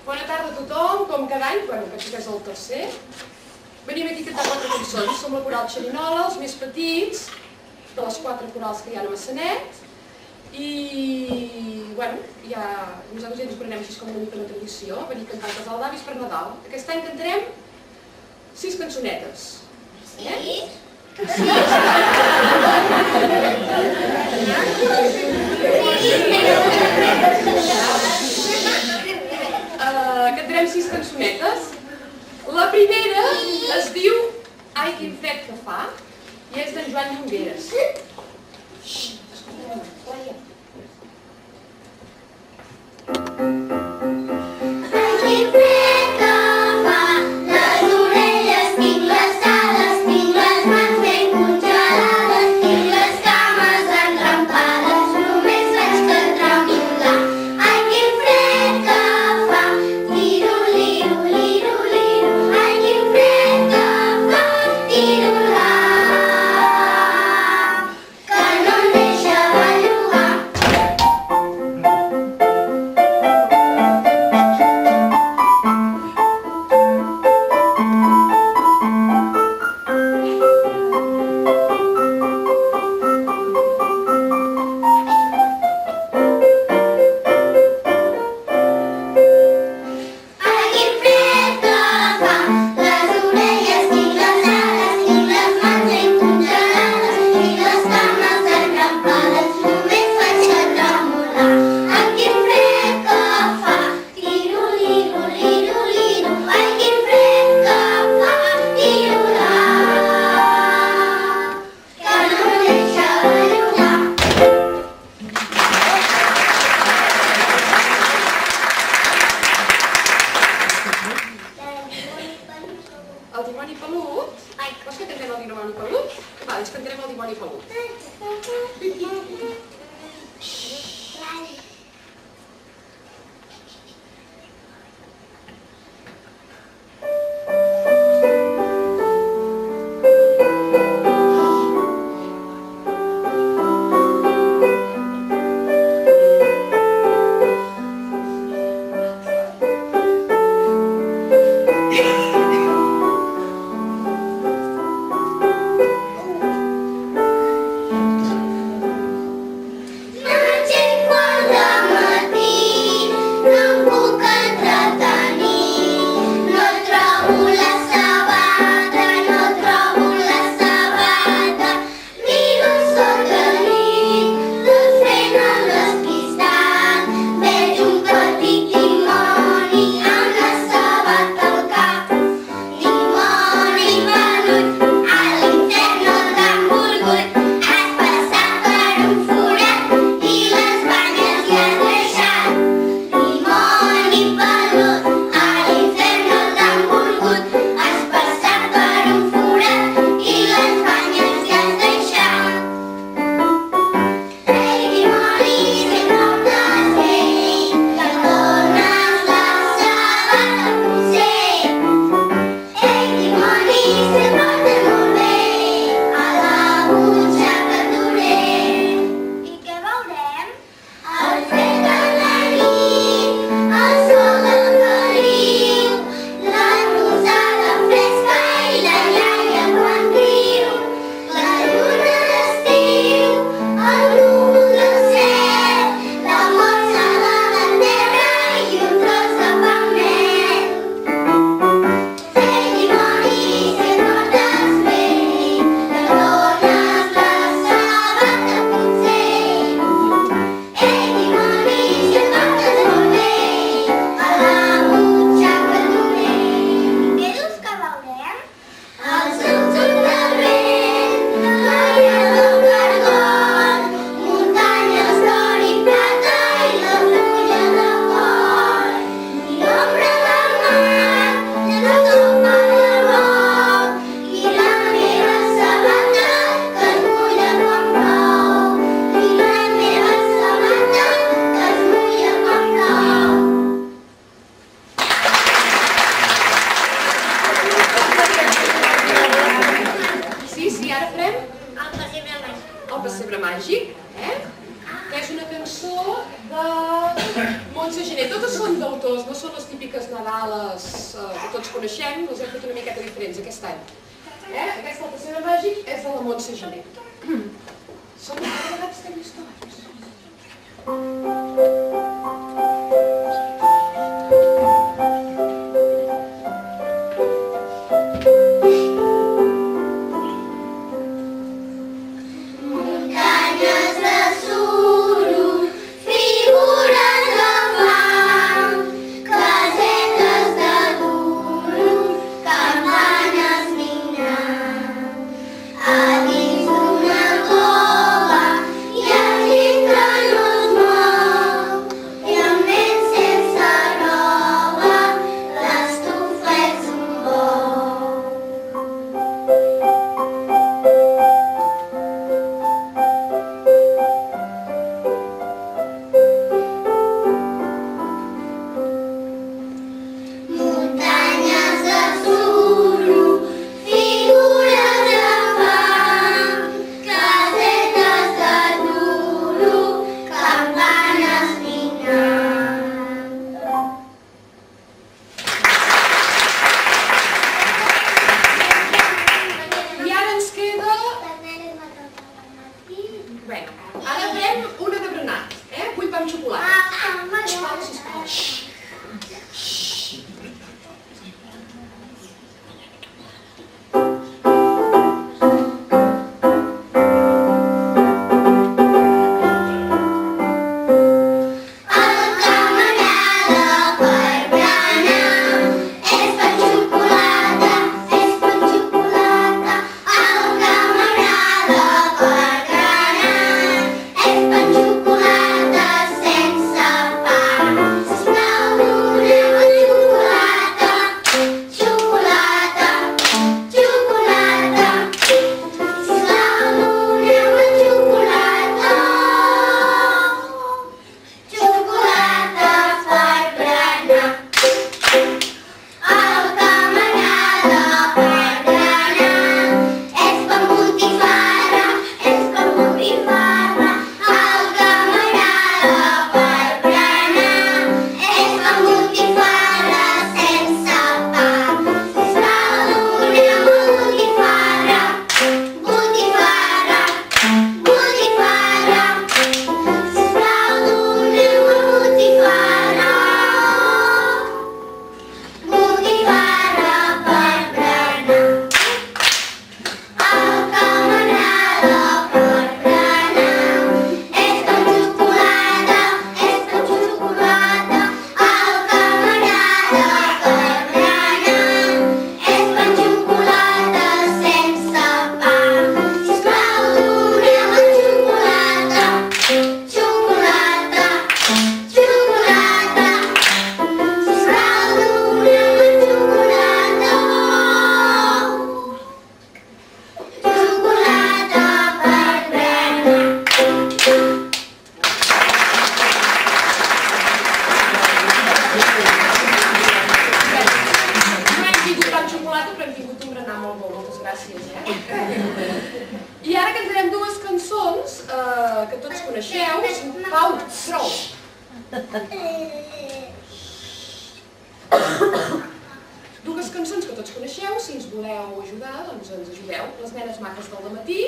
Bona tarda a tothom, com cada any, bueno, que és el tercer. Venim aquí a cantar 4 cançons. Som la coral Xerinola, els més petits, de les 4 corals que hi ha a Massanet. I, bueno, nosaltres ja ens prenem així com una mica una tradició, venir a cantar casal d'avis per Nadal. Aquest any cantarem 6 cançonetes. Sí? Cantarem 6 cançonetes. La primera es diu Ai, quin fred que fa, i és d'en Joan Llongueres. ara farem El pessebre màgic. El pessebre màgic, que és una cançó de Montse Gené. Totes són d'autors, no són les típiques Nadales que tots coneixem, les hem fet una miqueta diferents aquest any. Aquesta, el pessebre màgic, és de la Montse Gené. Són de vegades que hem vist abans. I ara cantarem dues cançons que tots coneixeu. Pau, prou! Dues cançons que tots coneixeu, si ens voleu ajudar, doncs ens ajudeu. Les nenes maques del dematí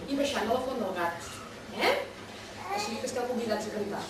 i baixant a la Font del Gat. O sigui que esteu convidats a cantar.